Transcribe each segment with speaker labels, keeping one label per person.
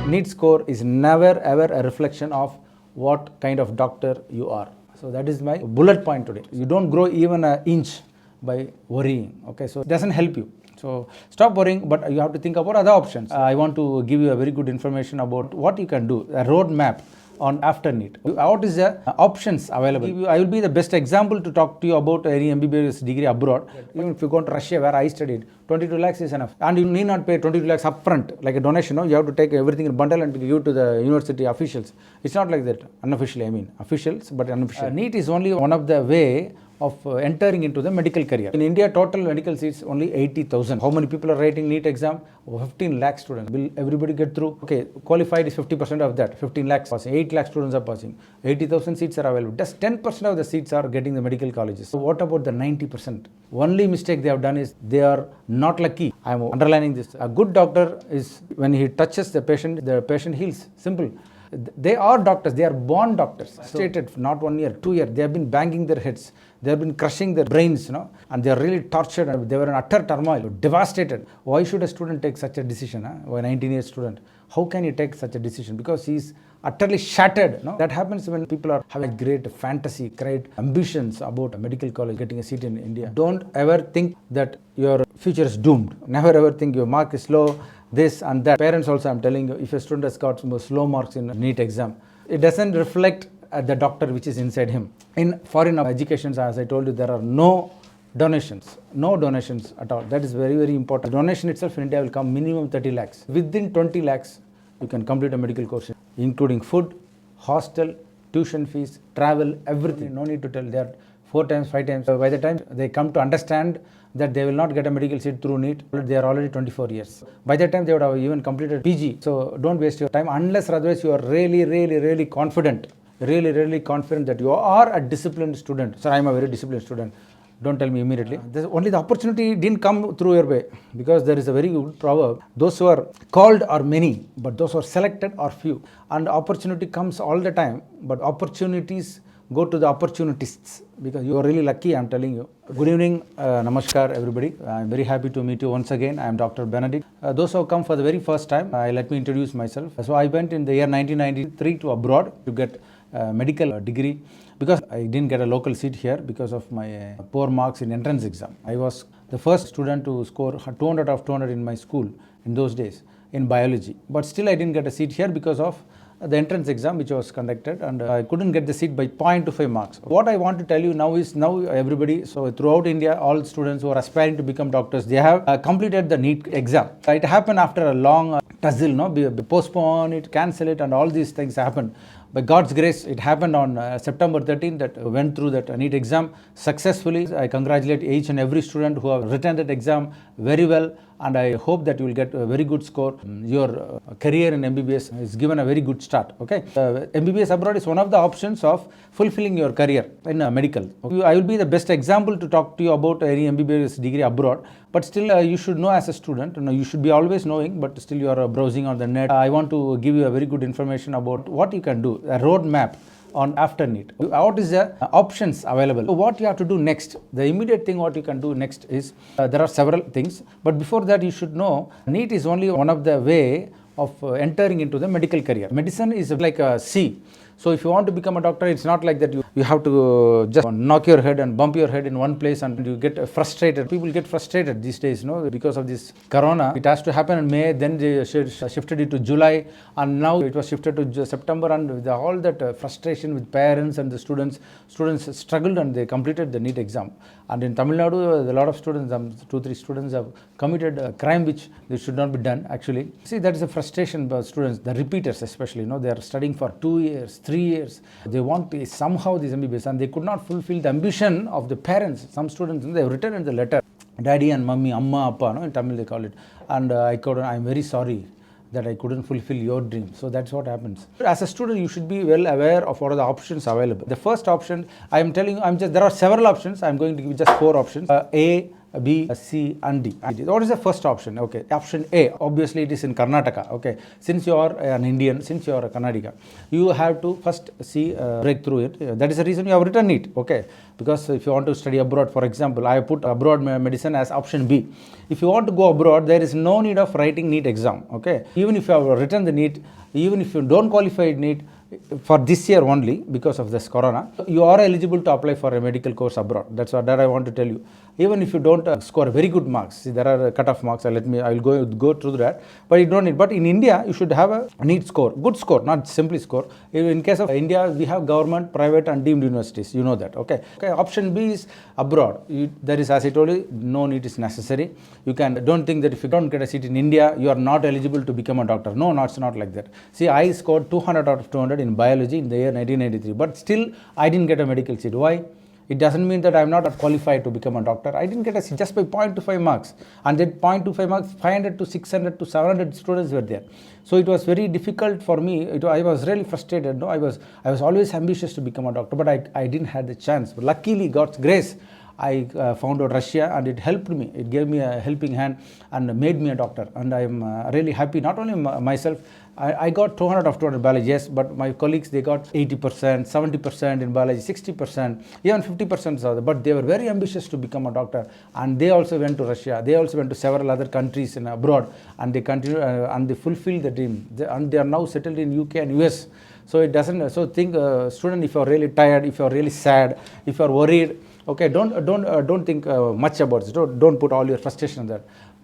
Speaker 1: NEET score is never ever a reflection of what kind of doctor you are. So that is my bullet point today. You don't grow even an inch by worrying. Okay, so it doesn't help you. So stop worrying, but you have to think about other options. I want to give you a very good information about what you can do, a roadmap on after NEET. What is the options available? I will be the best example to talk to you about any MBBS degree abroad. Even if you go to Russia where I studied, 22 lakhs is enough. And you need not pay 22 lakhs upfront like a donation. No? You have to take everything in a bundle and give to the university officials. It's not like that, unofficially I mean. Officials, but unofficial. NEET is only one of the way of entering into the medical career. In India, total medical seats only 80,000. How many people are writing NEET exam? 15 lakh students. Will everybody get through? Okay, qualified is 50% of that. 15 lakhs passing. 8 lakh students are passing. 80,000 seats are available. Just 10% of the seats are getting the medical colleges. So what about the 90%? Only mistake they have done is they are not lucky. I am underlining this. A good doctor is when he touches the patient heals. Simple. They are doctors, they are born doctors. Stated not 1 year, 2 years, they have been banging their heads, they have been crushing their brains, and they are really tortured, and they were in utter turmoil, devastated. Why should a student take such a decision? A 19-year student, how can he take such a decision? Because he is utterly shattered. That happens when people are having great fantasy, great ambitions about a medical college, getting a seat in India. Don't ever think that your future is doomed. Never ever think your mark is low, this and that. Parents also, I'm telling you, if a student has got some slow marks in a NEET exam, it doesn't reflect the doctor which is inside him. In foreign educations, as I told you, there are no donations at all. That is very, very important. The donation itself in India will come minimum 30 lakhs. Within 20 lakhs, you can complete a medical course, including food, hostel, tuition fees, travel, everything. No need to tell. They are 4 times, 5 times. By the time they come to understand that they will not get a medical seat through NEET, they are already 24 years. By that time, they would have even completed PG. So don't waste your time unless otherwise you are really confident, really confident that you are a disciplined student. Sir, I am a very disciplined student. Don't tell me immediately. Only the opportunity didn't come through your way, because there is a very good proverb. Those who are called are many, but those who are selected are few. And opportunity comes all the time, but opportunities go to the opportunists, because you are really lucky, I am telling you. Good evening, namaskar everybody. I am very happy to meet you once again. I am Dr. Benedict. Those who have come for the very first time, let me introduce myself. So I went in the year 1993 to abroad to get a medical degree, because I didn't get a local seat here because of my poor marks in entrance exam. I was the first student to score 200 of 200 in my school in those days in biology. But still I didn't get a seat here because of the entrance exam which was conducted, and I couldn't get the seat by 0.25 marks. What I want to tell you now is, now everybody, so throughout India, all students who are aspiring to become doctors, they have completed the NEET exam. It happened after a long tussle, postpone it, cancel it, and all these things happened. By God's grace, it happened on September 13th that went through that NEET exam successfully. I congratulate each and every student who have written that exam very well, and I hope that you will get a very good score. Your career in MBBS is given a very good start. Okay, MBBS abroad is one of the options of fulfilling your career in medical. I will be the best example to talk to you about any MBBS degree abroad, but still you should know as a student. You should be always knowing, but still you are browsing on the net. I want to give you a very good information about what you can do, a roadmap on after NEET. What is the options available? So what you have to do next? The immediate thing what you can do next is, there are several things, but before that you should know NEET is only one of the way of entering into the medical career. Medicine is like a sea. So if you want to become a doctor, it's not like that you have to just knock your head and bump your head in one place and you get frustrated. People get frustrated these days, because of this corona. It has to happen in May, then they shifted it to July, and now it was shifted to September, and with all that frustration with parents and the students struggled and they completed the NEET exam. And in Tamil Nadu, a lot of students, 2-3 students have committed a crime which they should not be done actually. See, that is a frustration by students, the repeaters especially, they are studying for 2 years, 3 years. They want to somehow this MBBS, and they could not fulfill the ambition of the parents. Some students, they have written in the letter, Daddy and Mummy, Amma, Appa, in Tamil they call it. And I'm very sorry that I couldn't fulfill your dream. So that's what happens. As a student, you should be well aware of what are the options available. The first option, I am telling you, there are several options. I'm going to give you just 4 options. A, B, C and D. What is the first option? Okay, option A, obviously it is in Karnataka. Okay, since you are an Indian, since you are a Kannadiga, you have to first see break through it. That is the reason you have written NEET. Okay, because if you want to study abroad, for example, I have put abroad medicine as option B. If you want to go abroad, there is no need of writing NEET exam. Okay, even if you have written the NEET, even if you don't qualify NEET for this year only because of this corona, you are eligible to apply for a medical course abroad. That's what I want to tell you. Even if you don't score very good marks, see, there are cut-off marks. I will go through that, but you don't need. But in India, you should have a NEET score, good score, not simply score. In case of India, we have government, private, and deemed universities. You know that. Okay. Option B is abroad. There is, as I told you, no NEET is necessary. You don't think that if you don't get a seat in India, you are not eligible to become a doctor. No, it's not like that. See, I scored 200 out of 200 in biology in the year 1993, but still I didn't get a medical seat. Why? It doesn't mean that I am not qualified to become a doctor. I didn't get a seat just by 0.25 marks. And that 0.25 marks, 500 to 600 to 700 students were there. So it was very difficult for me. I was really frustrated. No, I was always ambitious to become a doctor, but I didn't have the chance. But luckily, God's grace, I found out Russia, and it helped me. It gave me a helping hand and made me a doctor. And I am really happy, not only myself. I got 200 of 200 biology, yes, but my colleagues, they got 80%, 70% in biology, 60%, even 50%. But they were very ambitious to become a doctor, and they also went to Russia. They also went to several other countries in abroad, and they continue and they fulfilled the dream. And they are now settled in UK and US. So it doesn't. So think, student, if you are really tired, if you are really sad, if you are worried, okay, don't think much about this. Don't put all your frustration on that.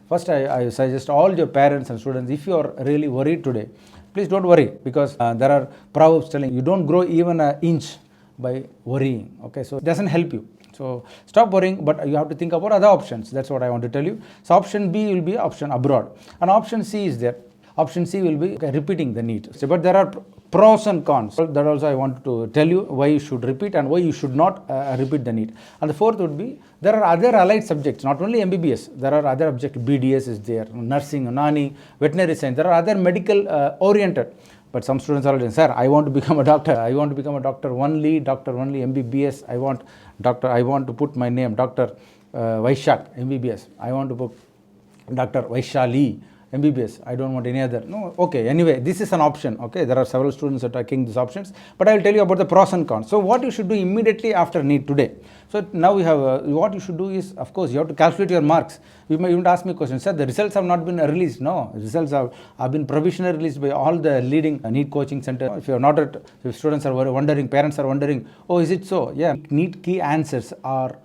Speaker 1: First, I suggest all your parents and students, if you are really worried today, please don't worry, because there are proverbs telling you don't grow even an inch by worrying. Okay, so it doesn't help you. So stop worrying, but you have to think about other options. That's what I want to tell you. So option B will be option abroad, and option C is there. Option C will be repeating the NEET. So, but there are pros and cons. So that also I want to tell you why you should repeat and why you should not repeat the NEET. And the fourth would be, there are other allied subjects, not only MBBS. There are other subjects, BDS is there, nursing, NANI, veterinary science. There are other medical oriented. But some students are saying, sir, I want to become a doctor. I want to become a doctor only, MBBS. I want to put my name, Dr. Vaishak, MBBS. I want to put Dr. Vaishali, MBBS. I don't want any other. No, okay. Anyway, this is an option. Okay, there are several students that are taking these options, but I will tell you about the pros and cons. So what you should do immediately after NEET today. So now we have what you should do is, of course, you have to calculate your marks. You may even ask me a question, sir, the results have not been released. No, results have been provisionally released by all the leading NEET coaching centers. If students are wondering, parents are wondering, oh, is it so? Yeah, NEET key answers are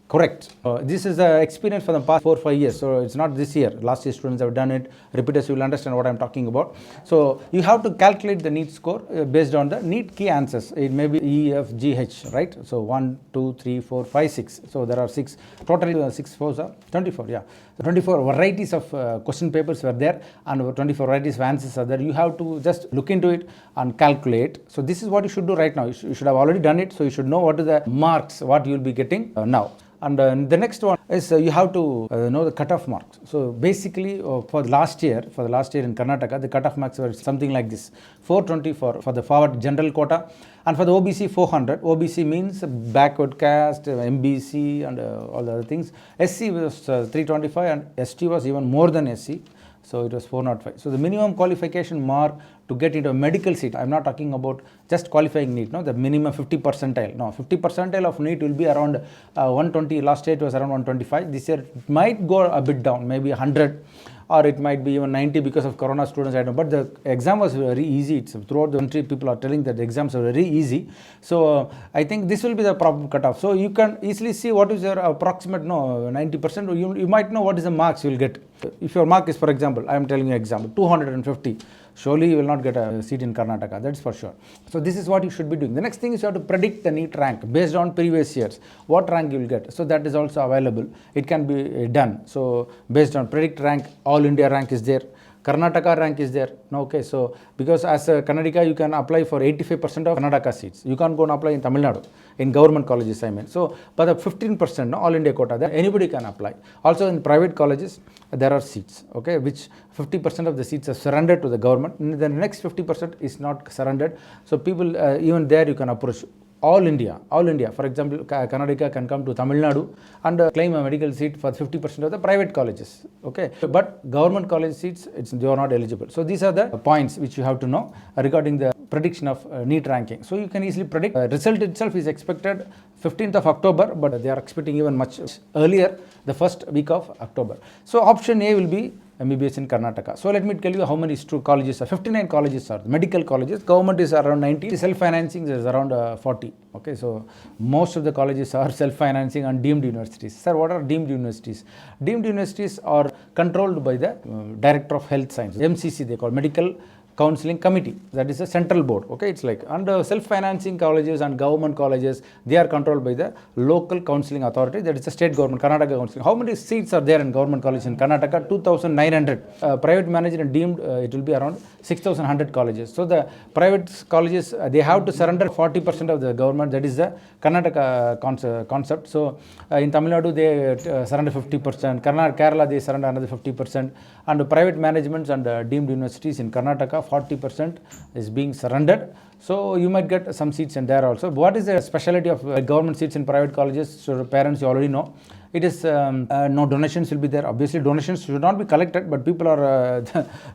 Speaker 1: correct. This is the experience for the past 4 or 5 years. So it's not this year. Last year students have done it. Repeaters will understand what I'm talking about. So you have to calculate the NEET score based on the NEET key answers. It may be E, F, G, H, right? So 1, 2, 3, 4, 5, 6. So there are 6. Totally 6 4s are 24. Yeah. So 24 varieties of question papers were there, and 24 varieties of answers are there. You have to just look into it and calculate. So this is what you should do right now. You should have already done it. So you should know what is the marks, what you will be getting now. And the next one is you have to know the cutoff marks. So basically for the last year in Karnataka, the cutoff marks were something like this: 420 for the forward general quota, and for the OBC 400. OBC means backward caste, MBC, and all the other things. SC was 325, and ST was even more than SC. So it was 405. So the minimum qualification mark to get into a medical seat, I'm not talking about just qualifying NEET, no, the minimum 50 percentile. No, 50 percentile of NEET will be around 120. Last year it was around 125. This year it might go a bit down, maybe 100, or it might be even 90 because of corona students, I don't know. But the exam was very easy. It's throughout the country, people are telling that the exams are very easy. So I think this will be the proper cutoff. So you can easily see what is your approximate, 90%. You might know what is the marks you will get. If your mark is, for example, I am telling you example, 250. Surely you will not get a seat in Karnataka, that's for sure. So this is what you should be doing. The next thing is you have to predict the NEET rank based on previous years, what rank you will get. So that is also available. It can be done. So based on predict rank, all India rank is there. Karnataka rank is there. No, okay, so because as a Kannadiga, you can apply for 85% of Karnataka seats. You can't go and apply in Tamil Nadu, in government colleges, I mean. So, but the 15%, all India quota, then anybody can apply. Also in private colleges, there are seats, okay, which 50% of the seats are surrendered to the government. The next 50% is not surrendered. So people, even there you can approach. all India. For example, Karnataka can come to Tamil Nadu and claim a medical seat for 50% of the private colleges. Okay, but government college seats, they are not eligible. So these are the points which you have to know regarding the prediction of NEET ranking. So you can easily predict. Result itself is expected 15th of October, but they are expecting even much earlier, the first week of October. So option A will be MBBS in Karnataka. So let me tell you how many colleges are. 59 colleges are medical colleges. Government is around 90. Self-financing is around 40. Okay, so most of the colleges are self-financing and deemed universities. Sir, what are deemed universities? Deemed universities are controlled by the Director of Health Sciences, MCC they call, Medical Counseling Committee. That is a central board. Okay, it's like under self-financing colleges and government colleges, they are controlled by the local counseling authority. That is the state government, Karnataka counseling. How many seats are there in government college in Karnataka? 2,900. Private managed and deemed, it will be around 6,100 colleges. So the private colleges, they have to surrender 40% of the government. That is the Karnataka concept. So in Tamil Nadu, they surrender 50%. Kerala, they surrender another 50%. And private managements and deemed universities in Karnataka, 40% is being surrendered. So you might get some seats in there also. What is the specialty of government seats in private colleges? So parents, you already know. It is no donations will be there. Obviously, donations should not be collected, but people are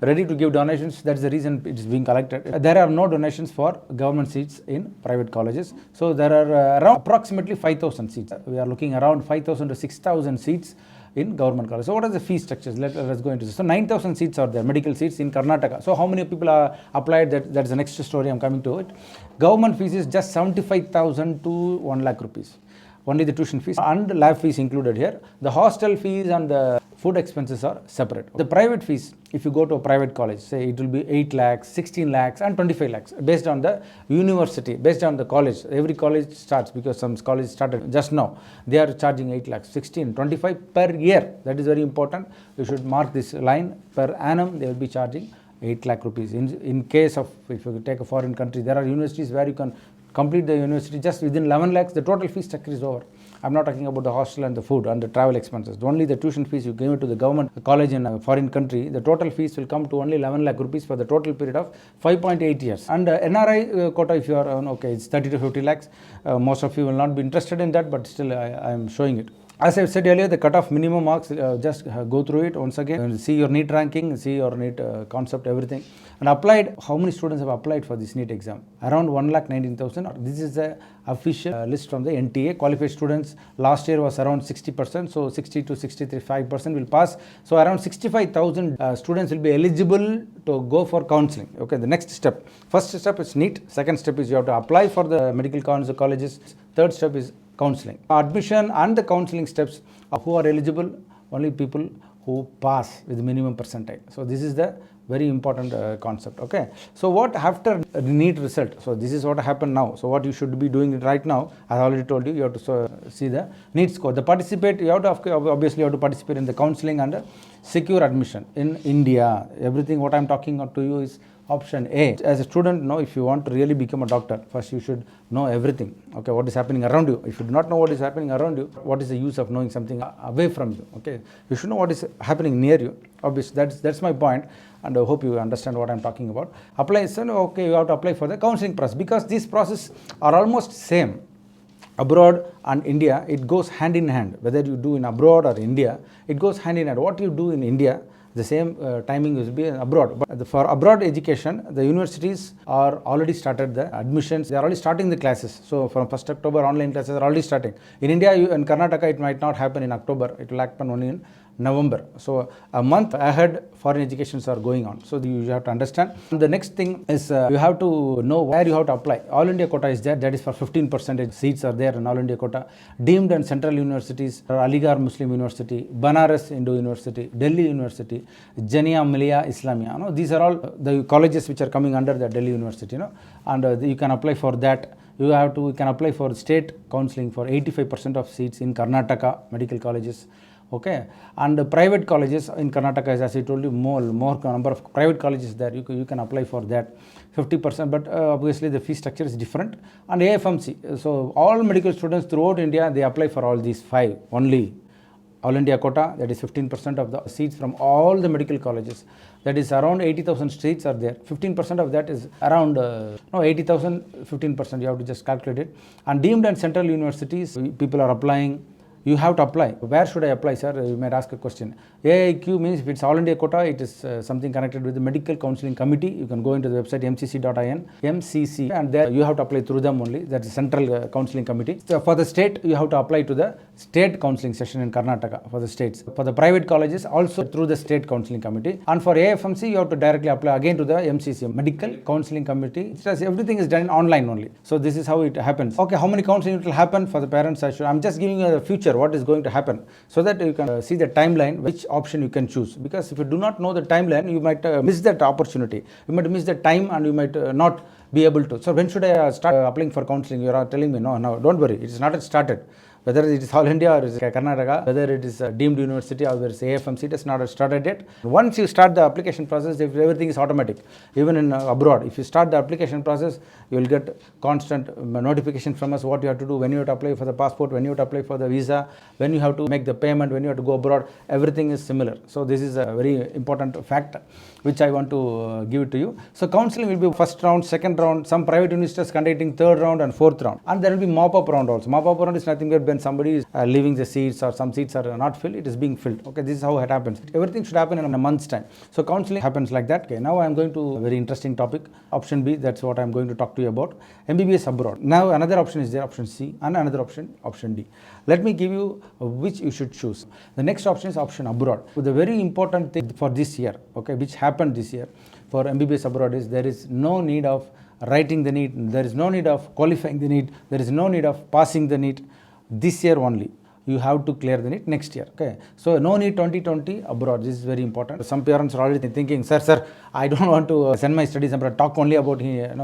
Speaker 1: ready to give donations. That's the reason it is being collected. There are no donations for government seats in private colleges. So there are around approximately 5,000 seats. We are looking around 5,000 to 6,000 seats in government college. So what are the fee structures? Let's go into this. So 9,000 seats are there, medical seats in Karnataka. So how many people are applied? That's the next story. I'm coming to it. Government fees is just 75,000 to 1 lakh rupees. Only the tuition fees and lab fees included here. The hostel fees and the food expenses are separate. The private fees, if you go to a private college, say it will be 8 lakhs, 16 lakhs and 25 lakhs based on the university, based on the college. Every college starts, because some colleges started just now. They are charging 8 lakhs, 16, 25 per year. That is very important. You should mark this line. Per annum, they will be charging 8 lakh rupees. In case of, if you take a foreign country, there are universities where you can complete the university just within 11 lakhs, the total fee structure is over. I'm not talking about the hostel and the food and the travel expenses. Only the tuition fees you give it to the government college in a foreign country, the total fees will come to only 11 lakh rupees for the total period of 5.8 years. And NRI quota, if you are on, okay, it's 30 to 50 lakhs. Most of you will not be interested in that, but still I am showing it. As I said earlier, the cutoff minimum marks, just go through it once again and see your NEET ranking, see your NEET concept, everything. And applied, how many students have applied for this NEET exam? Around 1,19,000. This is the official list from the NTA. Qualified students last year was around 60%, so 60 to 65% will pass. So around 65,000 students will be eligible to go for counseling. Okay, the next step. First step is NEET. Second step is you have to apply for the medical colleges. Third step is counseling. Admission and the counseling steps, who are eligible? Only people who pass with minimum percentile. So this is the very important concept. Okay, so what after the NEET result? So this is what happened now. So what you should be doing right now, I already told you, you have to see the NEET score. The participate, you have to, obviously you have to participate in the counseling and secure admission in India. Everything what I'm talking to you is option A. As a student, know, if you want to really become a doctor, first you should know everything. Okay, what is happening around you. If you do not know what is happening around you, what is the use of knowing something away from you? Okay, you should know what is happening near you. Obviously, that's my point, and I hope you understand what I'm talking about. Apply, so okay, you have to apply for the counseling process, because these processes are almost same. Abroad and India, it goes hand in hand. Whether you do in abroad or India, it goes hand in hand. What you do in India, the same timing will be abroad. But for abroad education, the universities are already started the admissions. They are already starting the classes. So from 1st October, online classes are already starting. In India, in Karnataka, it might not happen in October. It will happen only in November. So a month ahead, foreign educations are going on. So you have to understand. And the next thing is you have to know where you have to apply. All India quota is there. That is for 15% seats are there in All India quota. Deemed and central universities are Aligarh Muslim University, Banaras Hindu University, Delhi University, Jamia Millia Islamia. No? These are all the colleges which are coming under the Delhi University. No? And you can apply for that. You can apply for state counseling for 85% of seats in Karnataka medical colleges. Okay, and the private colleges in Karnataka, as I told you, more number of private colleges there. You can apply for that 50%, but obviously the fee structure is different. And AFMC, so all medical students throughout India, they apply for all these 5 only. All India quota, that is 15% of the seats from all the medical colleges. That is around 80,000 seats are there. 15% of that is around 80,000, 15%. You have to just calculate it. And deemed and central universities, people are applying. You have to apply. Where should I apply, sir? You might ask a question. AIQ means if it's all India quota, it is something connected with the Medical Counselling Committee. You can go into the website mcc.in, MCC, and there you have to apply through them only. That's the Central Counselling Committee. So for the state, you have to apply to the State Counselling Session in Karnataka for the states. For the private colleges, also through the State Counselling Committee. And for AFMC, you have to directly apply again to the MCC, Medical Counselling Committee. Everything is done online only. So this is how it happens. Okay, how many counseling it will happen for the parents? I'm just giving you the future, what is going to happen, so that you can see the timeline, which option you can choose. Because if you do not know the timeline, you might miss that opportunity. You might miss the time and you might not be able to. So when should I start applying for counseling? You are telling me, no, don't worry, it is not started. Whether it is All India or it is Karnataka, whether it is a deemed university or whether it is AFMC, it has not started yet. Once you start the application process, if everything is automatic, even in abroad, if you start the application process, you will get constant notification from us what you have to do, when you have to apply for the passport, when you have to apply for the visa, when you have to make the payment, when you have to go abroad, everything is similar. So this is a very important fact which I want to give it to you. So counseling will be first round, second round, some private universities conducting third round and fourth round. And there will be mop-up round also. Mop-up round is nothing but when somebody is leaving the seats or some seats are not filled, it is being filled. Okay, this is how it happens. Everything should happen in a month's time. So counseling happens like that. Okay, now I am going to a very interesting topic. Option B, that's what I am going to talk to you about. MBBS abroad. Now another option is there, option C, and another option, option D. Let me give you which you should choose. The next option is option abroad. The very important thing for this year, okay, which happened this year for MBBS abroad is there is no need of writing the NEET, there is no need of qualifying the NEET, there is no need of passing the NEET this year only. You have to clear the NEET next year. Okay, so no NEET 2020 abroad. This is very important. Some parents are already thinking, sir, I don't want to send my studies abroad. Talk only about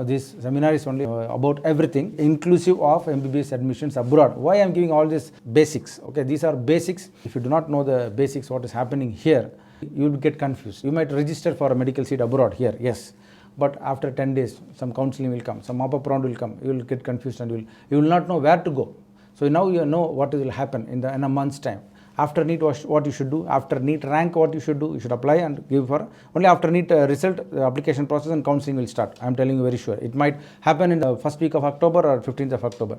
Speaker 1: this seminar is only about everything, inclusive of MBBS admissions abroad. Why I am giving all these basics? Okay, these are basics. If you do not know the basics, what is happening here, you will get confused. You might register for a medical seat abroad here, yes. But after 10 days, some counseling will come, some mop-up round will come. You will get confused and you will not know where to go. So now you know what will happen in a month's time. After NEET, what you should do. After NEET rank, what you should do. You should apply and give for. Only after NEET result, the application process and counseling will start. I am telling you very sure. It might happen in the first week of October or 15th of October.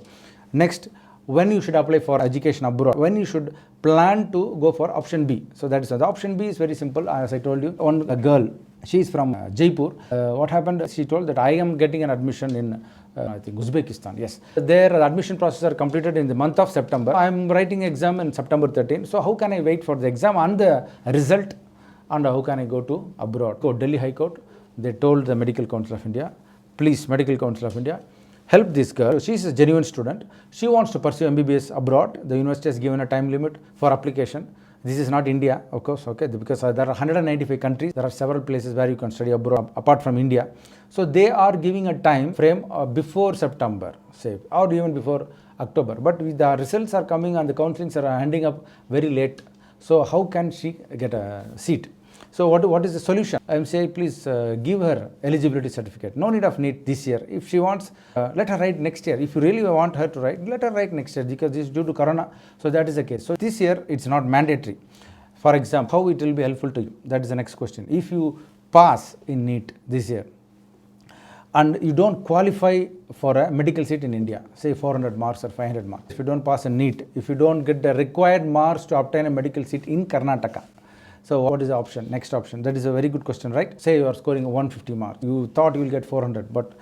Speaker 1: Next, when you should apply for education abroad. When you should plan to go for option B. So that is the option B is very simple. As I told you, a girl. She is from Jaipur. What happened? She told that I am getting an admission in I think Uzbekistan. Yes, their admission process are completed in the month of September. I am writing exam in September 13. So how can I wait for the exam and the result? And how can I go to abroad? Go Delhi High Court. They told the Medical Council of India, please, Medical Council of India, help this girl. She is a genuine student. She wants to pursue MBBS abroad. The university has given a time limit for application. This is not India, of course, okay, because there are 195 countries. There are several places where you can study abroad apart from India. So they are giving a time frame before September, say, or even before October. But the results are coming and the counselings are ending up very late. So how can she get a seat? So what is the solution? I am saying, please give her eligibility certificate. No need of NEET this year. If she wants, let her write next year. If you really want her to write, let her write next year, because this is due to Corona. So that is the case. So this year, it's not mandatory. For example, how it will be helpful to you? That is the next question. If you pass in NEET this year, and you don't qualify for a medical seat in India, say 400 marks or 500 marks. If you don't pass a NEET, if you don't get the required marks to obtain a medical seat in Karnataka, so what is the option? Next option. That is a very good question, right? Say you are scoring 150 marks. You thought you will get 400, but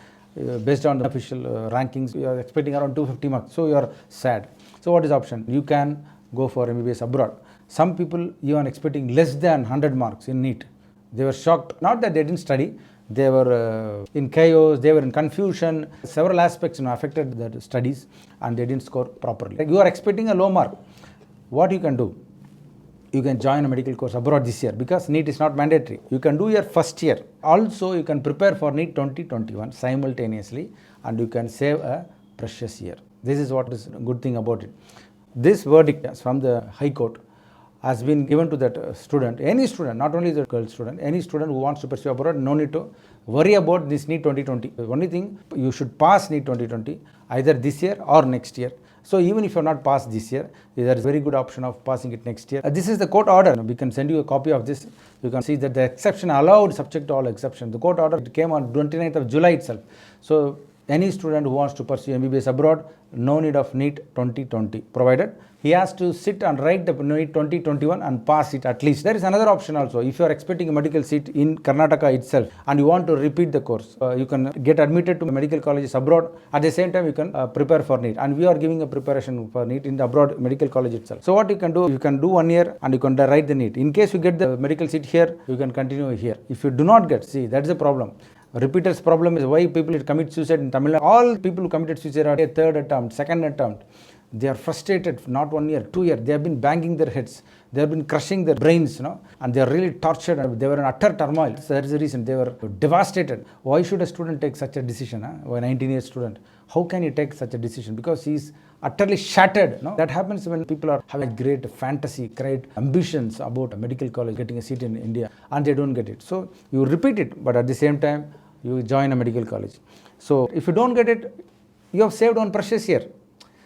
Speaker 1: based on the official rankings, you are expecting around 250 marks. So you are sad. So what is the option? You can go for MBBS abroad. Some people even expecting less than 100 marks in NEET. They were shocked. Not that they didn't study. They were in chaos. They were in confusion. Several aspects affected their studies, and they didn't score properly. Like you are expecting a low mark. What you can do? You can join a medical course abroad this year, because NEET is not mandatory. You can do your first year. Also, you can prepare for NEET 2021 simultaneously, and you can save a precious year. This is what is a good thing about it. This verdict from the High Court has been given to that student, any student, not only the girl student, any student who wants to pursue abroad, no need to worry about this NEET 2020. The only thing, you should pass NEET 2020 either this year or next year. So even if you're not passed this year, there is a very good option of passing it next year. This is the court order. We can send you a copy of this. You can see that the exception allowed subject to all exceptions. The court order came on 29th of July itself. So any student who wants to pursue MBBS abroad, no need of NEET 2020, provided he has to sit and write the NEET 2021 and pass it at least. There is another option also. If you are expecting a medical seat in Karnataka itself and you want to repeat the course, you can get admitted to medical colleges abroad. At the same time, you can prepare for NEET. And we are giving a preparation for NEET in the abroad medical college itself. So what you can do 1 year and you can write the NEET. In case you get the medical seat here, you can continue here. If you do not get, see, that's the problem. Repeaters problem is why people commit suicide in Tamil Nadu. All people who committed suicide are a third attempt, second attempt. They are frustrated, not 1 year, 2 years. They have been banging their heads. They have been crushing their brains, and they are really tortured. They were in utter turmoil. So that is the reason they were devastated. Why should a student take such a decision? A 19-year student. How can he take such a decision? Because he is utterly shattered. That happens when people are having great fantasy, great ambitions about a medical college, getting a seat in India, and they don't get it. So you repeat it, but at the same time, you join a medical college. So if you don't get it, you have saved one precious year.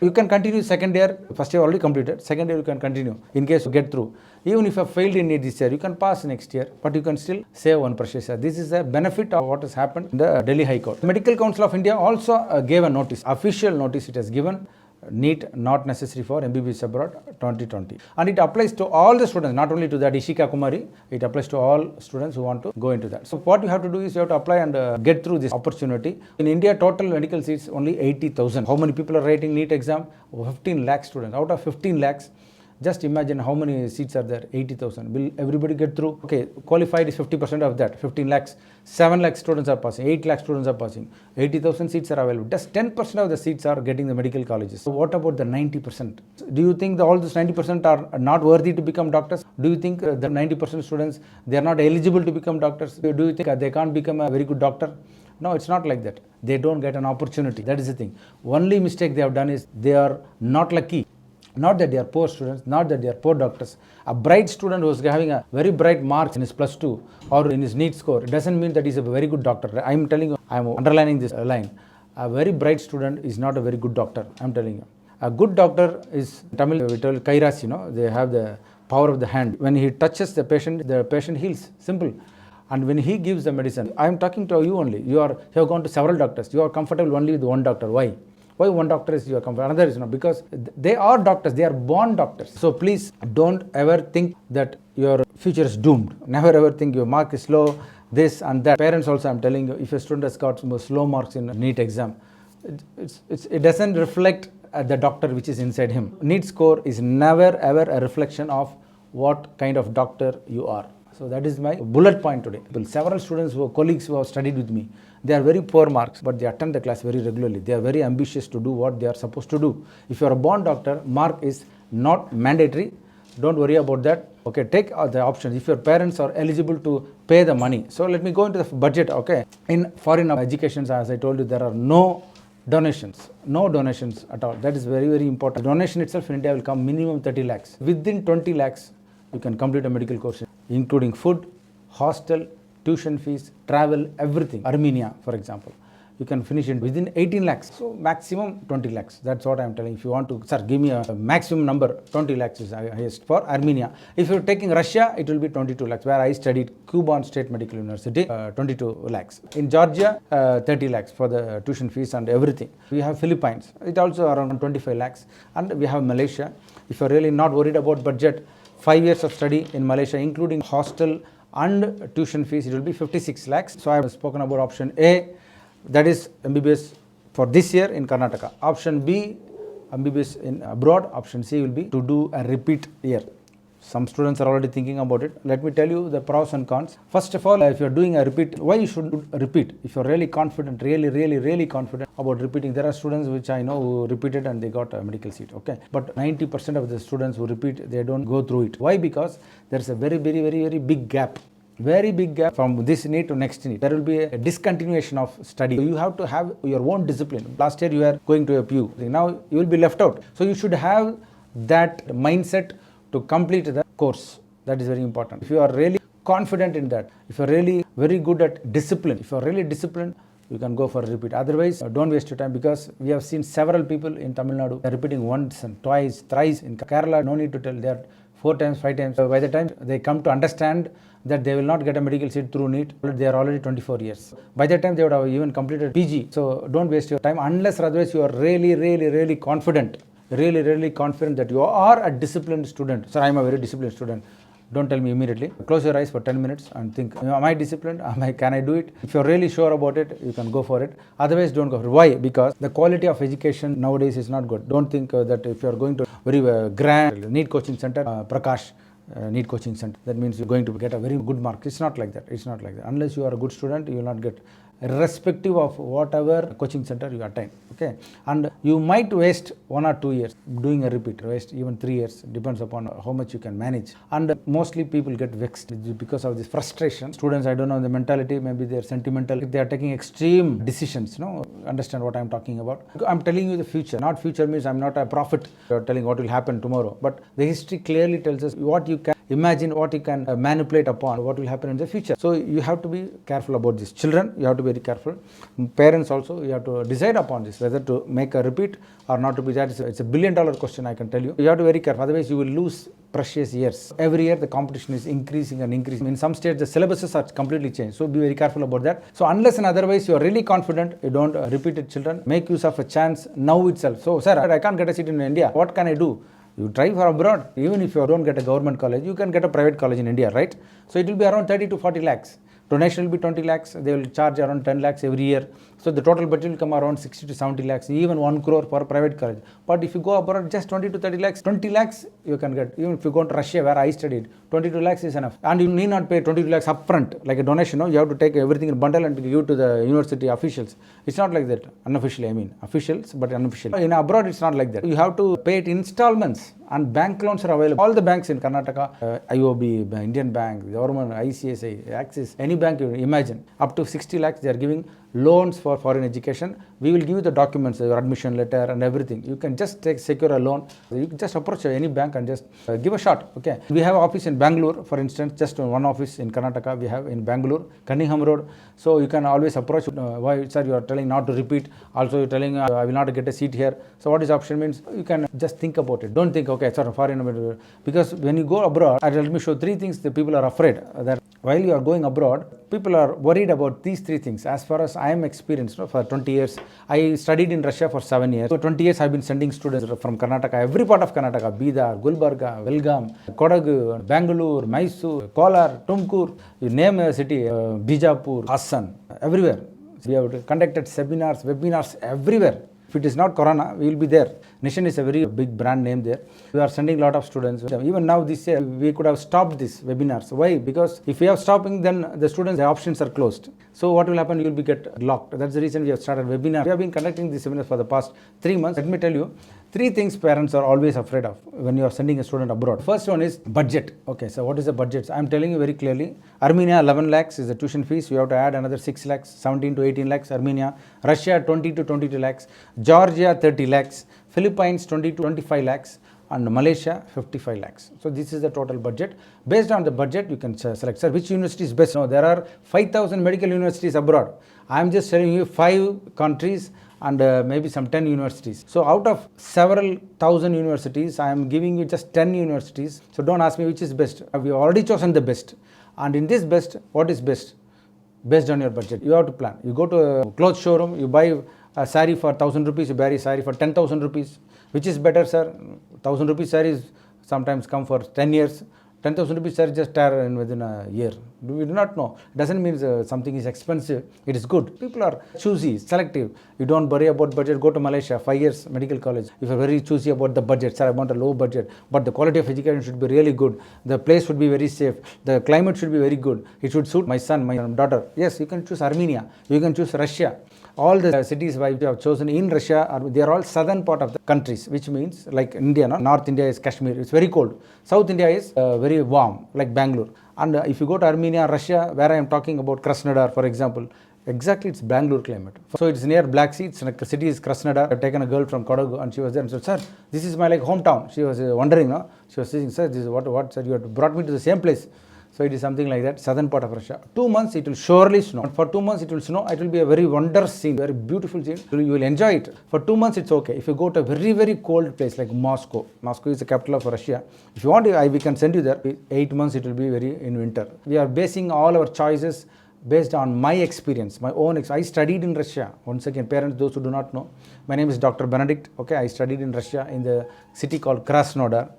Speaker 1: You can continue second year, first year already completed, second year you can continue in case you get through. Even if you have failed in NEET this year, you can pass next year, but you can still save one precious year. This is a benefit of what has happened in the Delhi High Court. The Medical Council of India also gave a notice, official notice it has given, NEET not necessary for MBBS abroad 2020. And it applies to all the students, not only to that Ishika Kumari, it applies to all students who want to go into that. So what you have to do is you have to apply and get through this opportunity. In India, total medical seats only 80,000. How many people are writing NEET exam? 15 lakh students. Out of 15 lakhs, just imagine how many seats are there, 80,000. Will everybody get through? Okay, qualified is 50% of that, 15 lakhs. 7 lakh students are passing, 8 lakh students are passing. 80,000 seats are available. Just 10% of the seats are getting the medical colleges. So what about the 90%? Do you think all those 90% are not worthy to become doctors? Do you think the 90% students, they are not eligible to become doctors? Do you think they can't become a very good doctor? No, it's not like that. They don't get an opportunity. That is the thing. Only mistake they have done is they are not lucky. Not that they are poor students, not that they are poor doctors. A bright student who is having a very bright marks in his plus 2 or in his NEET score, it doesn't mean that he is a very good doctor. I am telling you, I am underlining this line. A very bright student is not a very good doctor, I am telling you. A good doctor is, Tamil we tell Kairas, they have the power of the hand. When he touches the patient heals, simple. And when he gives the medicine, I am talking to you only. You have gone to several doctors. You are comfortable only with one doctor. Why? Why one doctor is your comfort? Another is not, because they are doctors, they are born doctors. So please don't ever think that your future is doomed. Never ever think your mark is low, this and that. Parents also, I'm telling you, if a student has got some slow marks in a NEET exam, it doesn't reflect the doctor which is inside him. NEET score is never ever a reflection of what kind of doctor you are. So that is my bullet point today. Several students colleagues who have studied with me, they are very poor marks, but they attend the class very regularly. They are very ambitious to do what they are supposed to do. If you are a born doctor, mark is not mandatory. Don't worry about that. Okay, take the options. If your parents are eligible to pay the money. So let me go into the budget. Okay, in foreign education, as I told you, there are no donations at all. That is very, very important. Donation itself in India will come minimum 30 lakhs. Within 20 lakhs, you can complete a medical course, including food, hostel, tuition fees, travel, everything. Armenia, for example. You can finish it within 18 lakhs. So maximum 20 lakhs. That's what I'm telling. If you want to, sir, give me a maximum number, 20 lakhs is highest for Armenia. If you're taking Russia, it will be 22 lakhs, where I studied Kuban State Medical University, 22 lakhs. In Georgia, 30 lakhs for the tuition fees and everything. We have Philippines. It also around 25 lakhs. And we have Malaysia. If you're really not worried about budget, 5 years of study in Malaysia, including hostel and tuition fees, it will be 56 lakhs. So I have spoken about option A, that is MBBS for this year in Karnataka. Option B, MBBS in abroad. Option C will be to do a repeat year. Some students are already thinking about it. Let me tell you the pros and cons. First of all, if you are doing a repeat, why you should repeat? If you are really confident, really confident about repeating, there are students which I know who repeated and they got a medical seat. Okay, but 90% of the students who repeat, they don't go through it. Why? Because there is a very big gap. Very big gap from this NEET to next NEET. There will be a discontinuation of study. You have to have your own discipline. Last year you were going to a PU. Now you will be left out. So you should have that mindset to complete the course. That is very important. If you are really confident in that, if you are really very good at discipline, if you are really disciplined, you can go for a repeat. Otherwise, don't waste your time, because we have seen several people in Tamil Nadu repeating once and twice, thrice. In Kerala, no need to tell, they are 4 times, 5 times. So by the time they come to understand that they will not get a medical seat through NEET, they are already 24 years. By that time, they would have even completed PG. So don't waste your time, unless or otherwise you are really confident, really confident that you are a disciplined student. Sir, I am a very disciplined student. Don't tell me immediately. Close your eyes for 10 minutes and think, am I disciplined? Can I do it? If you're really sure about it, you can go for it. Otherwise, don't go for it. Why? Because the quality of education nowadays is not good. Don't think that if you're going to very grand NEET coaching center, Prakash, NEET coaching center, that means you're going to get a very good mark. It's not like that. It's not like that. Unless you are a good student, you will not get, irrespective of whatever coaching center you attain. Okay, and you might waste 1 or 2 years doing a repeat, waste even 3 years, depends upon how much you can manage. And mostly people get vexed because of this frustration. Students, I don't know the mentality, maybe they're sentimental, they are taking extreme decisions, understand what I'm talking about. I'm telling you the future. Not future means I'm not a prophet telling what will happen tomorrow, but the history clearly tells us what you can imagine, what you can manipulate upon, what will happen in the future. So you have to be careful about this. Children, you have to be very careful. Parents also, you have to decide upon this, whether to make a repeat or not to be. That is, it's a $1 billion question, I can tell you. You have to be very careful, otherwise you will lose precious years. Every year the competition is increasing and increasing. In some states the syllabuses are completely changed, so be very careful about that. So unless and otherwise you are really confident, you don't repeat it. Children, make use of a chance now itself. So sir, I can't get a seat in India, what can I do? You try for abroad. Even if you don't get a government college, you can get a private college in India, right? So it will be around 30 to 40 lakhs. Donation will be 20 lakhs. They will charge around 10 lakhs every year. So the total budget will come around 60 to 70 lakhs, even 1 crore for a private college. But if you go abroad, just 20 to 30 lakhs, 20 lakhs you can get. Even if you go to Russia, where I studied, 22 lakhs is enough. And you need not pay 22 lakhs upfront, like a donation. No? You have to take everything in bundle and give to the university officials. It's not like that. Unofficially, I mean. Officials, but unofficial. In abroad, it's not like that. You have to pay it in installments. And bank loans are available. All the banks in Karnataka, IOB, Indian Bank, government, ICSI, Axis, any bank you imagine, up to 60 lakhs they are giving loans for foreign education. We will give you the documents, your admission letter and everything. You can just secure a loan. You can just approach any bank and just give a shot. Okay. We have an office in Bangalore, for instance, just one office in Karnataka. We have in Bangalore, Cunningham Road. So you can always approach. Why, sir, you are telling not to repeat. Also, you are telling I will not get a seat here. So what is option means? You can just think about it. Don't think, okay, sir, foreign. Because when you go abroad, let me show 3 things the people are afraid that while you are going abroad, people are worried about these 3 things. As far as I am experienced, for 20 years, I studied in Russia for 7 years. So 20 years I have been sending students from Karnataka, every part of Karnataka, Bidar, Gulbarga, Belgaum, Kodagu, Bangalore, Mysore, Kolar, Tumkur, you name a city, Bijapur, Hassan, everywhere. We have conducted seminars, webinars everywhere. If it is not Corona, we will be there. Nishan is a very big brand name there. We are sending a lot of students. Even now this year, we could have stopped these webinars. Why? Because if we have stopping, then the students' options are closed. So what will happen? You will be get locked. That's the reason we have started webinar. We have been conducting these seminars for the past 3 months. Let me tell you, 3 things parents are always afraid of when you are sending a student abroad. First one is budget. Okay, so what is the budget? I am telling you very clearly. Armenia, 11 lakhs is the tuition fees. You have to add another 6 lakhs, 17 to 18 lakhs. Armenia, Russia, 20 to 22 lakhs. Georgia, 30 lakhs. Philippines, 20 to 25 lakhs. And Malaysia, 55 lakhs. So this is the total budget. Based on the budget, you can select, sir, which university is best. No, there are 5,000 medical universities abroad. I am just telling you 5 countries and maybe some 10 universities. So out of several thousand universities, I am giving you just 10 universities. So don't ask me which is best. We have already chosen the best. And in this best, what is best? Based on your budget. You have to plan. You go to a clothes showroom, you buy a saree for 1,000 rupees, you buy a saree for 10,000 rupees. Which is better, sir? 1,000 rupees sarees sometimes come for 10 years. 10,000 rupees saree just tear in within a year. We do not know. It doesn't mean something is expensive. It is good. People are choosy, selective. You don't worry about budget. Go to Malaysia, 5 years medical college. If you are very choosy about the budget, sir, I want a low budget, but the quality of education should be really good. The place should be very safe. The climate should be very good. It should suit my son, my daughter. Yes, you can choose Armenia. You can choose Russia. All the cities we have chosen in Russia, they are all southern part of the countries, which means like India, no? North India is Kashmir, it's very cold. South India is very warm, like Bangalore. And if you go to Armenia, Russia, where I am talking about Krasnodar, for example, exactly it's Bangalore climate. So it's near Black Sea, it's like the city is Krasnodar. I've taken a girl from Kodagu and she was there and said, sir, this is my like hometown. She was wondering, no? She was saying, sir, this is what, sir, you have brought me to the same place. So it is something like that, southern part of Russia. 2 months it will surely snow. For 2 months it will snow. It will be a very wondrous scene, very beautiful scene. You will enjoy it. For 2 months it's okay. If you go to a very, very cold place like Moscow, Moscow is the capital of Russia. If you want, we can send you there. 8 months it will be very in winter. We are basing all our choices based on my experience, my own experience. I studied in Russia. Once again, parents, those who do not know, my name is Dr. Benedict. Okay, I studied in Russia in the city called Krasnodar,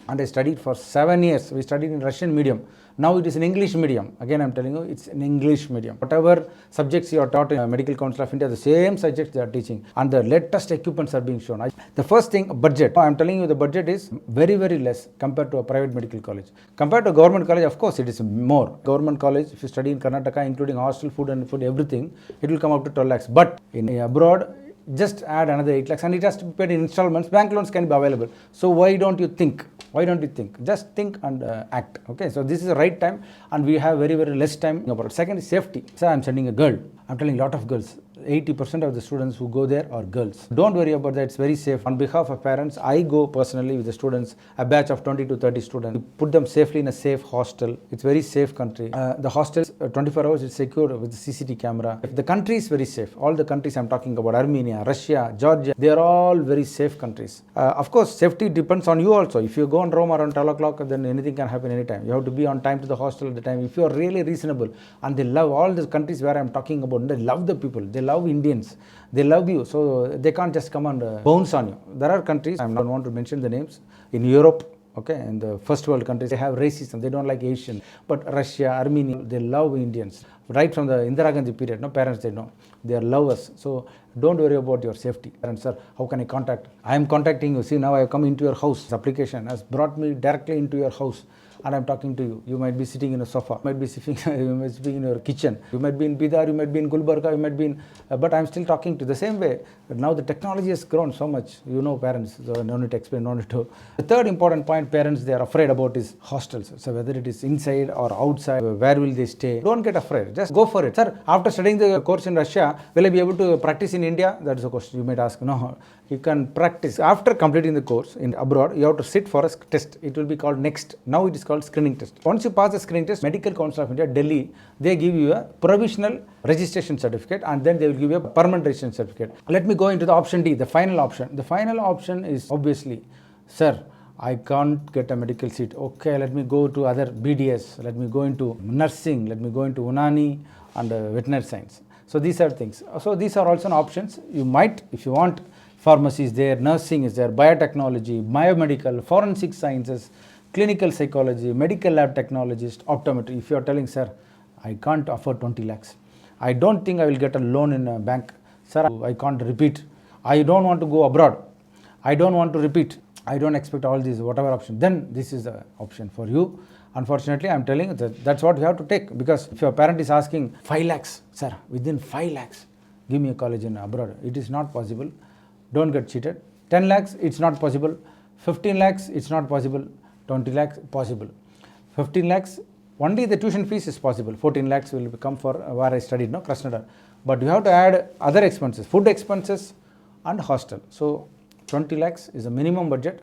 Speaker 1: and I studied for 7 years. We studied in Russian medium. Now it is in English medium. Again, I'm telling you, it's in English medium. Whatever subjects you are taught in Medical Council of India, the same subjects they are teaching, and the latest equipments are being shown. The first thing, budget. I'm telling you, the budget is very, very less compared to a private medical college. Compared to a government college, of course, it is more. Government college, if you study in Karnataka, including hostel, food and food, everything, it will come up to 12 lakhs. But in abroad, just add another 8 lakhs, and it has to be paid in installments. Bank loans can be available. So why don't you think? Why don't you think? Just think and act. Okay, so this is the right time, and we have very, very less time about it. Second is safety. So I'm sending a girl. I'm telling a lot of girls. 80% of the students who go there are girls. Don't worry about that. It's very safe. On behalf of parents, I go personally with the students, a batch of 20 to 30 students, put them safely in a safe hostel. It's very safe country. The hostel, 24 hours is secured with the CCTV camera. The country is very safe. All the countries I'm talking about, Armenia, Russia, Georgia, they are all very safe countries. Of course, safety depends on you also. If you go and roam around 12 o'clock, then anything can happen anytime. You have to be on time to the hostel at the time. If you are really reasonable, and they love all the countries where I'm talking about, they love the people. They love Indians. They love you. So they can't just come and bounce on you. There are countries, I don't want to mention the names, in Europe, okay, in the first world countries, they have racism. They don't like Asian. But Russia, Armenia, they love Indians. Right from the Indira Gandhi period, no, parents, they know. They love us. So don't worry about your safety. Parents, sir, how can I contact? I am contacting you. See, now I have come into your house. This application has brought me directly into your house, and I'm talking to you. You might be sitting in a sofa, you might be sitting, in your kitchen, you might be in Bidar, you might be in Gulbarga, you might be in, but I'm still talking to you the same way. Now the technology has grown so much, parents, so no need to explain, no need to. The third important point parents, they are afraid about is hostels. So whether it is inside or outside, where will they stay? Don't get afraid, just go for it. Sir, after studying the course in Russia, will I be able to practice in India? That is a question you might ask. No, you can practice. After completing the course in abroad, you have to sit for a test. It will be called NEXT. Now it is called screening test. Once you pass the screening test, Medical Council of India, Delhi, they give you a provisional registration certificate, and then they will give you a permanent registration certificate. Let me go into the option D, the final option. The final option is obviously, sir, I can't get a medical seat. Okay, let me go to other BDS. Let me go into nursing. Let me go into Unani and veterinary science. So these are things. So these are also options. You might, if you want, pharmacy is there, nursing is there, biotechnology, biomedical, forensic sciences, clinical psychology, medical lab technologist, optometry. If you are telling, sir, I can't afford 20 lakhs. I don't think I will get a loan in a bank. Sir, I can't repeat. I don't want to go abroad. I don't want to repeat. I don't expect all these, whatever option. Then this is the option for you. Unfortunately, I'm telling you that that's what you have to take, because if your parent is asking 5 lakhs, sir, within 5 lakhs, give me a college in abroad. It is not possible. Don't get cheated. 10 lakhs, it's not possible. 15 lakhs, it's not possible. 20 lakhs, possible. 15 lakhs, only the tuition fees is possible. 14 lakhs will come for where I studied, no, Krasnodar. But you have to add other expenses, food expenses and hostel. So 20 lakhs is the minimum budget,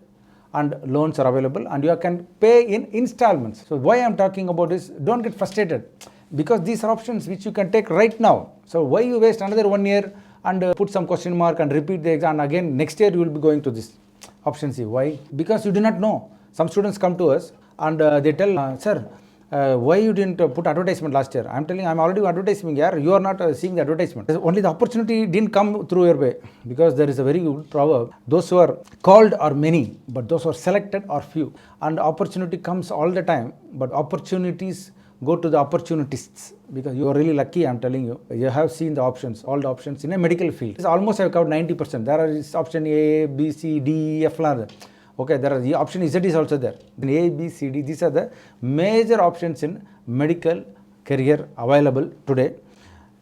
Speaker 1: and loans are available, and you can pay in installments. So why I'm talking about is, don't get frustrated, because these are options which you can take right now. So why you waste another 1 year and put some question mark and repeat the exam, and again next year you will be going to this option C. Why? Because you do not know. Some students come to us and they tell, sir, why you didn't put advertisement last year? I'm telling, I'm already advertising here. You are not seeing the advertisement. Only the opportunity didn't come through your way, because there is a very good proverb. Those who are called are many, but those who are selected are few. And opportunity comes all the time, but opportunities go to the opportunists, because you are really lucky. I'm telling you, you have seen the options, all the options in a medical field. It's almost I've covered 90%. There are option A, B, C, D, E, F. Okay, there are the option Z is also there. A, B, C, D, these are the major options in medical career available today.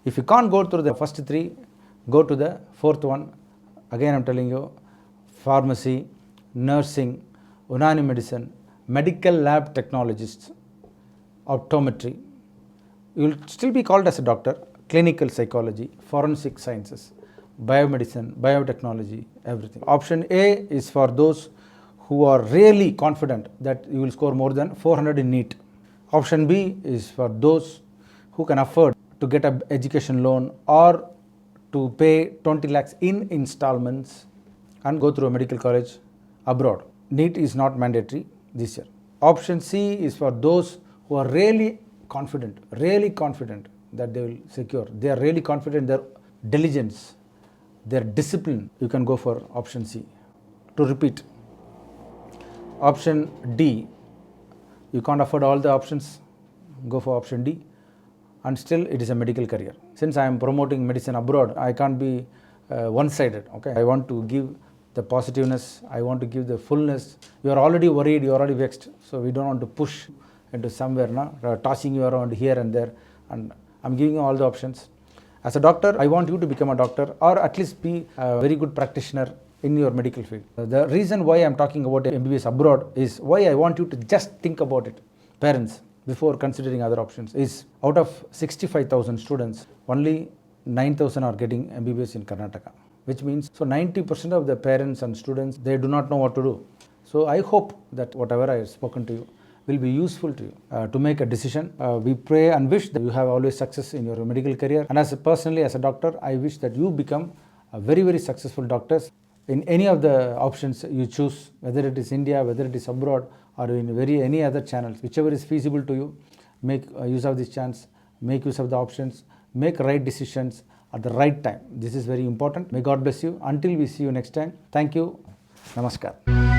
Speaker 1: If you can't go through the first three, go to the fourth one. Again, I'm telling you, pharmacy, nursing, Unani medicine, medical lab technologists, optometry. You will still be called as a doctor, clinical psychology, forensic sciences, biomedicine, biotechnology, everything. Option A is for those who are really confident that you will score more than 400 in NEET. Option B is for those who can afford to get an education loan or to pay 20 lakhs in installments and go through a medical college abroad. NEET is not mandatory this year. Option C is for those who are really confident that they will secure. They are really confident in their diligence, their discipline. You can go for option C. To repeat, option D, you can't afford all the options, go for option D, and still it is a medical career. Since I am promoting medicine abroad, I can't be one-sided. Okay, I want to give the positiveness, I want to give the fullness. You are already worried, you are already vexed, so we don't want to push into somewhere, tossing you around here and there, and I'm giving you all the options. As a doctor, I want you to become a doctor or at least be a very good practitioner in your medical field. The reason why I'm talking about MBBS abroad is why I want you to just think about it, parents, before considering other options, is out of 65,000 students, only 9,000 are getting MBBS in Karnataka, which means so 90% of the parents and students, they do not know what to do. So I hope that whatever I have spoken to you will be useful to you to make a decision. We pray and wish that you have always success in your medical career. And personally, as a doctor, I wish that you become a very, very successful doctors in any of the options you choose, whether it is India, whether it is abroad, or in any other channels, whichever is feasible to you. Make use of this chance, make use of the options, make right decisions at the right time. This is very important. May God bless you. Until we see you next time, thank you. Namaskar.